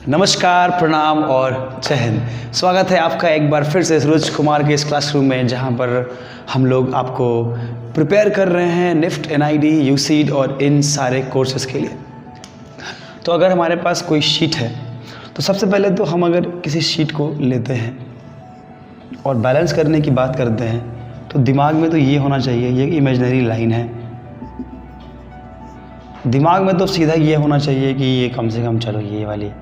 नमस्कार, प्रणाम और जय हिंद। स्वागत है आपका एक बार फिर से सूरज कुमार के इस क्लासरूम में, जहां पर हम लोग आपको प्रिपेयर कर रहे हैं निफ्ट, एनआईडी, यूसीड और इन सारे कोर्सेज़ के लिए। तो अगर हमारे पास कोई शीट है तो सबसे पहले तो हम अगर किसी शीट को लेते हैं और बैलेंस करने की बात करते हैं तो दिमाग में तो ये होना चाहिए, ये इमेजिनरी लाइन है। दिमाग में तो सीधा ये होना चाहिए कि ये कम से कम चलो ये वाली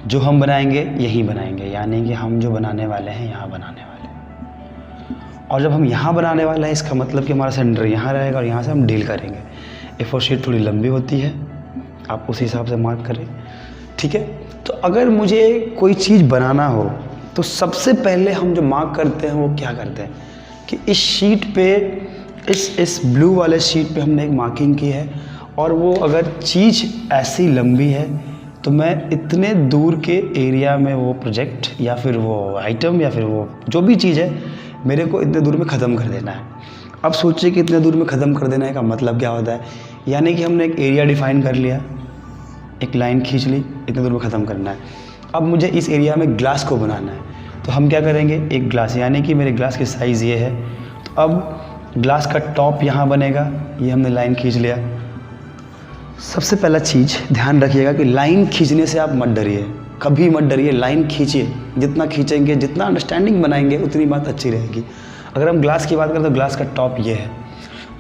जो हम बनाएंगे यही बनाएंगे, यानी कि हम जो बनाने वाले हैं यहाँ बनाने वाले हैं। और जब हम यहाँ बनाने वाले हैं इसका मतलब कि हमारा सेंटर यहाँ रहेगा और यहाँ से हम डील करेंगे। A4 शीट थोड़ी लंबी होती है, आप उस हिसाब से मार्क करें, ठीक है। तो अगर मुझे कोई चीज़ बनाना हो तो सबसे पहले हम जो मार्क करते हैं वो क्या करते हैं कि इस शीट पे, इस ब्लू वाले शीट पे हमने एक मार्किंग की है, और वो अगर चीज़ ऐसी लंबी है तो मैं इतने दूर के एरिया में वो प्रोजेक्ट या फिर वो आइटम या फिर वो जो भी चीज़ है मेरे को इतने दूर में ख़त्म कर देना है। अब सोचिए कि इतने दूर में ख़त्म कर देना का मतलब क्या होता है, यानी कि हमने एक एरिया डिफ़ाइन कर लिया, एक लाइन खींच ली, इतने दूर में ख़त्म करना है। अब मुझे इस एरिया में ग्लास को बनाना है, तो हम क्या करेंगे, एक ग्लास, यानी कि मेरे ग्लास की साइज़ ये है, तो अब ग्लास का टॉप यहाँ बनेगा, ये हमने लाइन खींच लिया। सबसे पहला चीज़ ध्यान रखिएगा कि लाइन खींचने से आप मत डरिए, कभी मत डरिए, लाइन खींचिए। जितना खींचेंगे, जितना अंडरस्टैंडिंग बनाएंगे उतनी बात अच्छी रहेगी। अगर हम ग्लास की बात करें तो ग्लास का टॉप ये है,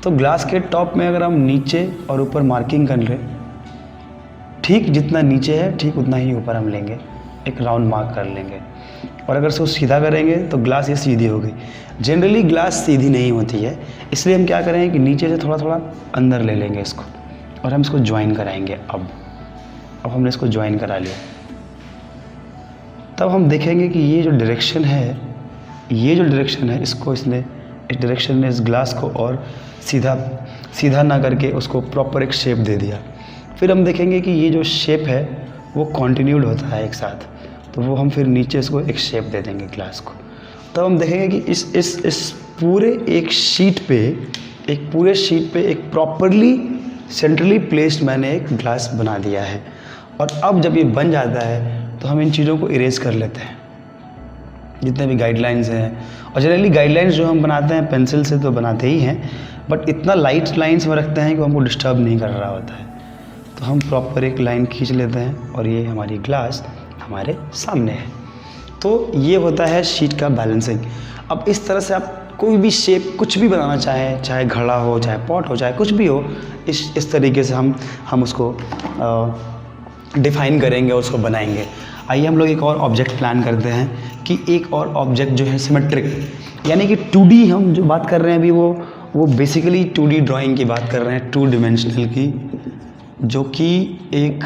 तो ग्लास के टॉप में अगर हम नीचे और ऊपर मार्किंग कर लें, ठीक जितना नीचे है ठीक उतना ही ऊपर हम लेंगे, एक राउंड मार्क कर लेंगे। और अगर उसको सीधा करेंगे तो ग्लास ये सीधी हो गई। जनरली ग्लास सीधी नहीं होती है, इसलिए हम क्या करेंगे कि नीचे से थोड़ा थोड़ा अंदर ले लेंगे इसको और हम इसको ज्वाइन कराएंगे। अब हमने इसको ज्वाइन करा लिया, तब हम देखेंगे कि ये जो डायरेक्शन है इसको इसने, इस डायरेक्शन ने इस ग्लास को और सीधा ना करके उसको प्रॉपर एक शेप दे दिया। फिर हम देखेंगे कि ये जो शेप है वो कॉन्टिन्यूड होता है एक साथ, तो वो हम फिर नीचे इसको एक शेप दे देंगे ग्लास को। तब हम देखेंगे कि इस पूरे एक शीट पे एक प्रॉपरली सेंट्रली प्लेस्ड मैंने एक ग्लास बना दिया है। और अब जब ये बन जाता है तो हम इन चीज़ों को इरेज कर लेते हैं, जितने भी गाइडलाइंस हैं। और जनरली गाइडलाइंस जो हम बनाते हैं पेंसिल से तो बनाते ही हैं, बट इतना लाइट लाइंस में रखते हैं कि हमको डिस्टर्ब नहीं कर रहा होता है। तो हम प्रॉपर एक लाइन खींच लेते हैं और ये हमारी ग्लास हमारे सामने है। तो ये होता है शीट का बैलेंसिंग। अब इस तरह से आप कोई भी शेप कुछ भी बनाना चाहें, चाहे घड़ा हो, चाहे पॉट हो, चाहे कुछ भी हो, इस तरीके से हम उसको डिफ़ाइन करेंगे और उसको बनाएंगे। आइए हम लोग एक और ऑब्जेक्ट प्लान करते हैं कि एक और ऑब्जेक्ट जो है सिमेट्रिक, यानी कि 2D हम जो बात कर रहे हैं अभी वो बेसिकली 2D ड्राइंग की बात कर रहे हैं, 2 डिमेंशनल की, जो कि एक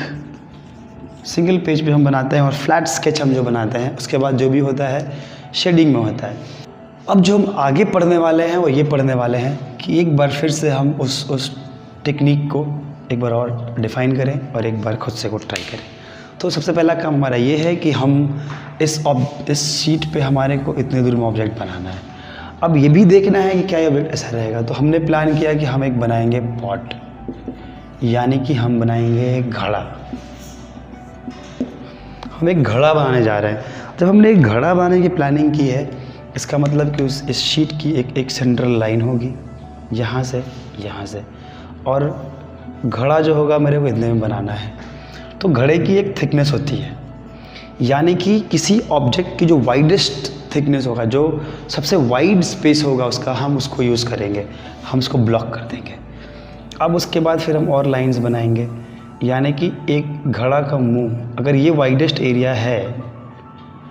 सिंगल पेज पे हम बनाते हैं और फ्लैट स्केच हम जो बनाते हैं उसके बाद जो भी होता है शेडिंग में होता है। अब जो हम आगे पढ़ने वाले हैं वो ये पढ़ने वाले हैं कि एक बार फिर से हम उस टेक्निक को एक बार और डिफ़ाइन करें और एक बार खुद से को ट्राई करें। तो सबसे पहला काम हमारा ये है कि हम इस शीट पे हमारे को इतने दूर में ऑब्जेक्ट बनाना है। अब ये भी देखना है कि क्या ये ऑब्जेक्ट ऐसा रहेगा, तो हमने प्लान किया कि हम एक बनाएंगे पॉट, यानी कि हम बनाएंगे एक घड़ा। हम एक घड़ा बनाने जा रहे हैं। जब हमने एक घड़ा बनाने की प्लानिंग की है, इसका मतलब कि इस शीट की एक सेंट्रल लाइन होगी यहाँ से, और घड़ा जो होगा मेरे को इतने में बनाना है। तो घड़े की एक थिकनेस होती है, यानी कि किसी ऑब्जेक्ट की जो वाइडेस्ट थिकनेस होगा, जो सबसे वाइड स्पेस होगा उसका, हम उसको यूज़ करेंगे, हम उसको ब्लॉक कर देंगे। अब उसके बाद फिर हम और लाइंस बनाएंगे, यानी कि एक घड़ा का मुंह, अगर ये वाइडेस्ट एरिया है,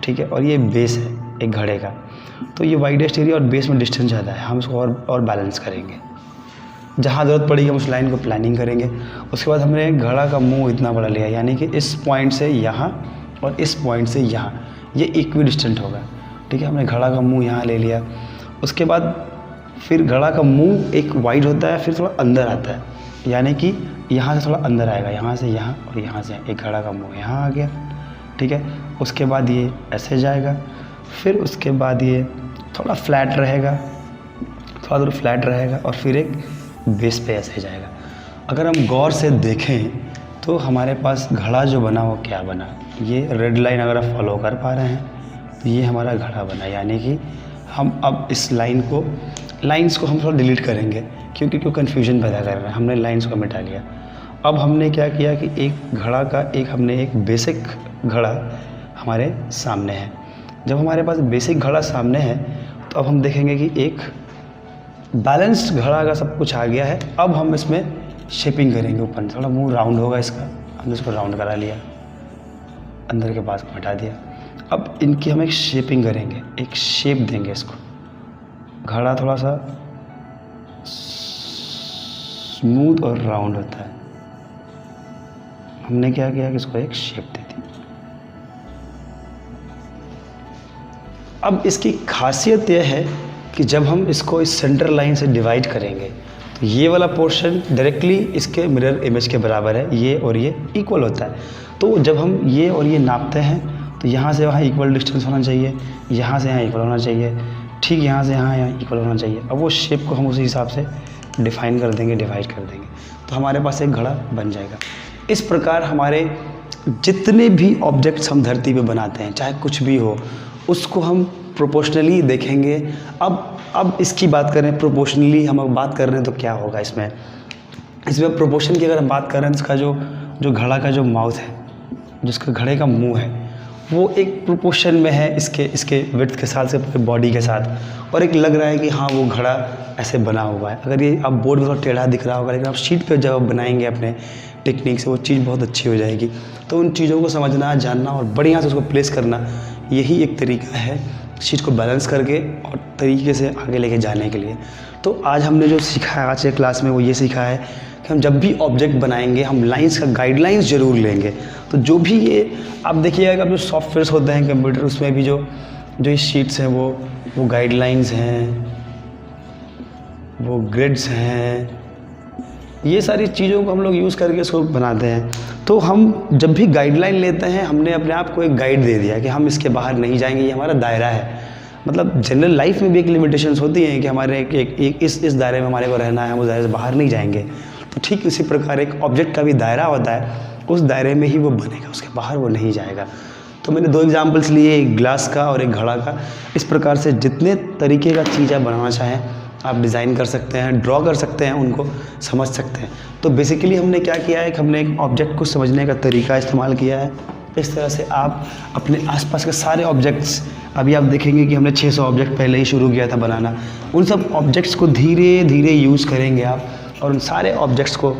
ठीक है, और ये बेस है एक घड़े का, तो ये वाइडेस्ट एरिया और बेस में डिस्टेंस ज़्यादा है, हम उसको और बैलेंस करेंगे। जहाँ ज़रूरत पड़ेगी हम उस लाइन को प्लानिंग करेंगे। उसके बाद हमने घड़ा का मुंह इतना बड़ा लिया, यानी कि इस पॉइंट से यहाँ और इस पॉइंट से यहाँ, ये इक्वी डिस्टेंट होगा, ठीक है। हमने घड़ा का मुंह यहाँ ले लिया। उसके बाद फिर घड़ा का मुंह एक वाइड होता है, फिर थोड़ा अंदर आता है, यानी कि यहाँ से थोड़ा अंदर आएगा, यहाँ से यहाँ और यहाँ से एक घड़ा का मुंह यहाँ आ गया, ठीक है। उसके बाद ये ऐसे जाएगा, फिर उसके बाद ये थोड़ा फ्लैट रहेगा, थोड़ा दूर फ्लैट रहेगा और फिर एक बेस पे ऐसे जाएगा। अगर हम गौर से देखें तो हमारे पास घड़ा जो बना वो क्या बना, ये रेड लाइन अगर आप फॉलो कर पा रहे हैं तो ये हमारा घड़ा बना। यानी कि हम अब इस लाइंस को हम थोड़ा डिलीट करेंगे क्योंकि क्यों कन्फ्यूजन पैदा कर रहे हैं। हमने लाइंस को मिटा लिया। अब हमने क्या किया कि एक घड़ा का हमने एक बेसिक घड़ा हमारे सामने है। जब हमारे पास बेसिक घड़ा सामने है तो अब हम देखेंगे कि एक बैलेंस्ड घड़ा का सब कुछ आ गया है। अब हम इसमें शेपिंग करेंगे। ऊपर थोड़ा मुंह राउंड होगा इसका, हमने इसको राउंड करा लिया, अंदर के पास को हटा दिया। अब इनकी हम एक शेपिंग करेंगे, एक शेप देंगे इसको। घड़ा थोड़ा सा स्मूथ और राउंड होता है, हमने क्या किया कि इसको एक शेप दे दी। अब इसकी खासियत यह है कि जब हम इसको इस सेंटर लाइन से डिवाइड करेंगे तो ये वाला पोर्शन डायरेक्टली इसके मिरर इमेज के बराबर है, ये और ये इक्वल होता है। तो जब हम ये और ये नापते हैं तो यहाँ से वहाँ इक्वल डिस्टेंस होना चाहिए, यहाँ से यहाँ इक्वल होना चाहिए, ठीक यहाँ से यहाँ इक्वल होना चाहिए। अब वो शेप को हम उसी हिसाब से डिफाइन कर देंगे, डिवाइड कर देंगे, तो हमारे पास एक घड़ा बन जाएगा। इस प्रकार हमारे जितने भी ऑब्जेक्ट्स हम धरती पे बनाते हैं, चाहे कुछ भी हो, उसको हम प्रोपोर्शनली देखेंगे। अब इसकी बात करें प्रोपोर्शनली, हम अब बात कर रहे हैं तो क्या होगा इसमें प्रोपोर्शन की अगर हम बात कर रहे हैं, इसका जो घड़ा का जो माउथ है, जिसका घड़े का मुंह है, वो एक प्रोपोर्शन में है इसके विड्थ के साथ, से बॉडी के साथ, और एक लग रहा है कि हाँ वो घड़ा ऐसे बना हुआ है। अगर ये आप बोर्ड में थोड़ा टेढ़ा दिख रहा होगा, लेकिन आप शीट पे जब आप बनाएंगे अपने टेक्निक से, वो चीज़ बहुत अच्छी हो जाएगी। तो उन चीज़ों को समझना, जानना और बढ़िया से उसको प्लेस करना, यही एक तरीका है शीट को बैलेंस करके और तरीके से आगे लेके जाने के लिए। तो आज हमने जो सीखा है आज के क्लास में, वो ये सीखा है कि हम जब भी ऑब्जेक्ट बनाएंगे हम लाइंस का गाइडलाइंस ज़रूर लेंगे। तो जो भी ये आप देखिएगा कि जो सॉफ्टवेयर्स होते हैं कंप्यूटर, उसमें भी जो ये शीट्स हैं वो गाइडलाइंस हैं, वो ग्रिड्स हैं, ये सारी चीज़ों को हम लोग यूज़ करके इसको बनाते हैं। तो हम जब भी गाइडलाइन लेते हैं, हमने अपने आप को एक गाइड दे दिया कि हम इसके बाहर नहीं जाएंगे, ये हमारा दायरा है। मतलब जनरल लाइफ में भी एक लिमिटेशंस होती हैं कि हमारे एक इस दायरे में हमारे को रहना है, हम उस दायरे से बाहर नहीं जाएंगे। तो ठीक इसी प्रकार एक ऑब्जेक्ट का भी दायरा होता है, उस दायरे में ही वो बनेगा, उसके बाहर वो नहीं जाएगा। तो मैंने 2 एग्जाम्पल्स लिए, एक ग्लास का और एक घड़ा का। इस प्रकार से जितने तरीके का चीज़ आप बनाना चाहें आप डिज़ाइन कर सकते हैं, ड्रॉ कर सकते हैं, उनको समझ सकते हैं। तो बेसिकली हमने क्या किया है कि हमने एक ऑब्जेक्ट को समझने का तरीका इस्तेमाल किया है। इस तरह से आप अपने आसपास के सारे ऑब्जेक्ट्स, अभी आप देखेंगे कि हमने 600 ऑब्जेक्ट पहले ही शुरू किया था बनाना, उन सब ऑब्जेक्ट्स को धीरे धीरे यूज़ करेंगे आप, और उन सारे ऑब्जेक्ट्स को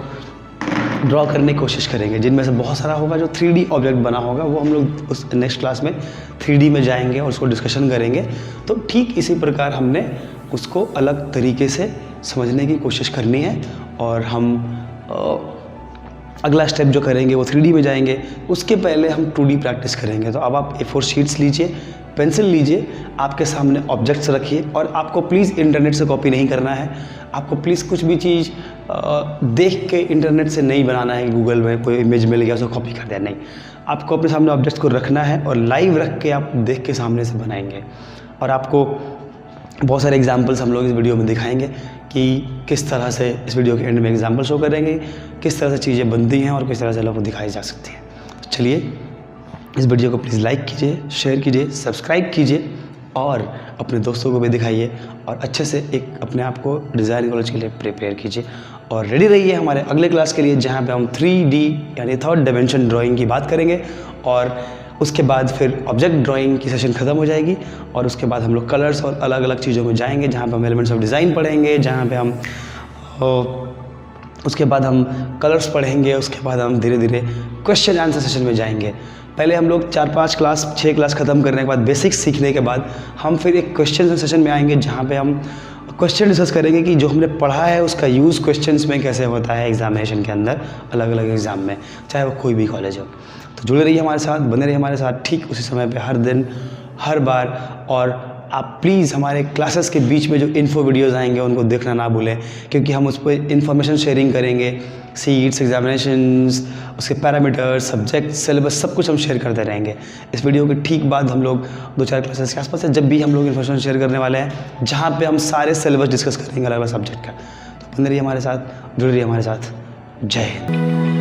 ड्रॉ करने की कोशिश करेंगे। जिनमें से बहुत सारा होगा जो 3D ऑब्जेक्ट बना होगा, वो हम लोग उस नेक्स्ट क्लास में 3D में जाएंगे और उसको डिस्कशन करेंगे। तो ठीक इसी प्रकार हमने उसको अलग तरीके से समझने की कोशिश करनी है, और हम अगला स्टेप जो करेंगे वो 3D में जाएंगे। उसके पहले हम 2D प्रैक्टिस करेंगे। तो अब आप A4 शीट्स लीजिए, पेंसिल लीजिए, आपके सामने ऑब्जेक्ट्स रखिए, और आपको प्लीज़ इंटरनेट से कॉपी नहीं करना है। आपको प्लीज़ कुछ भी चीज़ देख के इंटरनेट से नहीं बनाना है, गूगल में कोई इमेज मिल गया उसको कॉपी कर दिया, नहीं। आपको अपने सामने ऑब्जेक्ट्स को रखना है और लाइव रख के आप देख के सामने से बनाएंगे। और आपको बहुत सारे एग्जाम्पल्स हम लोग इस वीडियो में दिखाएंगे कि किस तरह से, इस वीडियो के एंड में एग्जाम्पल शो करेंगे किस तरह से चीज़ें बनती हैं और किस तरह से लोगों को दिखाई जा सकती हैं। चलिए इस वीडियो को प्लीज़ लाइक कीजिए, शेयर कीजिए, सब्सक्राइब कीजिए, और अपने दोस्तों को भी दिखाइए, और अच्छे से एक अपने आप को डिज़ाइन कॉलेज के लिए प्रिपेयर कीजिए, और रेडी रहिए हमारे अगले क्लास के लिए, जहाँ पे हम 3D यानी 3rd डायमेंशन ड्राइंग की बात करेंगे। और उसके बाद फिर ऑब्जेक्ट ड्राइंग की सेशन ख़त्म हो जाएगी, और उसके बाद हम लोग कलर्स और अलग अलग चीज़ों में जाएंगे, जहाँ पे हम एलिमेंट्स ऑफ डिज़ाइन पढ़ेंगे, जहाँ पे हम उसके बाद हम कलर्स पढ़ेंगे। उसके बाद हम धीरे धीरे क्वेश्चन आंसर सेशन में जाएंगे। पहले हम लोग 4-5 क्लास 6 क्लास ख़त्म करने के बाद, बेसिक्स सीखने के बाद, हम फिर एक क्वेश्चन सेशन में आएंगे, जहाँ पे हम क्वेश्चन डिस्कस करेंगे कि जो हमने पढ़ा है उसका यूज़ क्वेश्चंस में कैसे होता है एग्जामिनेशन के अंदर, अलग अलग एग्ज़ाम में, चाहे वो कोई भी कॉलेज हो। तो जुड़े रहिए हमारे साथ, बने रहिए हमारे साथ ठीक उसी समय पे, हर दिन, हर बार। और आप प्लीज़ हमारे क्लासेस के बीच में जो इन्फो वीडियोज़ आएंगे उनको देखना ना भूलें, क्योंकि हम उस पर इन्फॉर्मेशन शेयरिंग करेंगे, सीट्स, एग्जामिनेशंस, उसके पैरामीटर्स, सब्जेक्ट, सिलेबस, सब कुछ हम शेयर करते रहेंगे। इस वीडियो के ठीक बाद हम लोग 2-4 क्लासेस के आसपास है, जब भी हम लोग इन्फॉर्मेशन शेयर करने वाले हैं, जहाँ पे हम सारे सिलेबस डिस्कस करेंगे अलग अलग सब्जेक्ट का। तो बने रहिए हमारे साथ, जुड़े रहिए हमारे साथ। जय हिंद।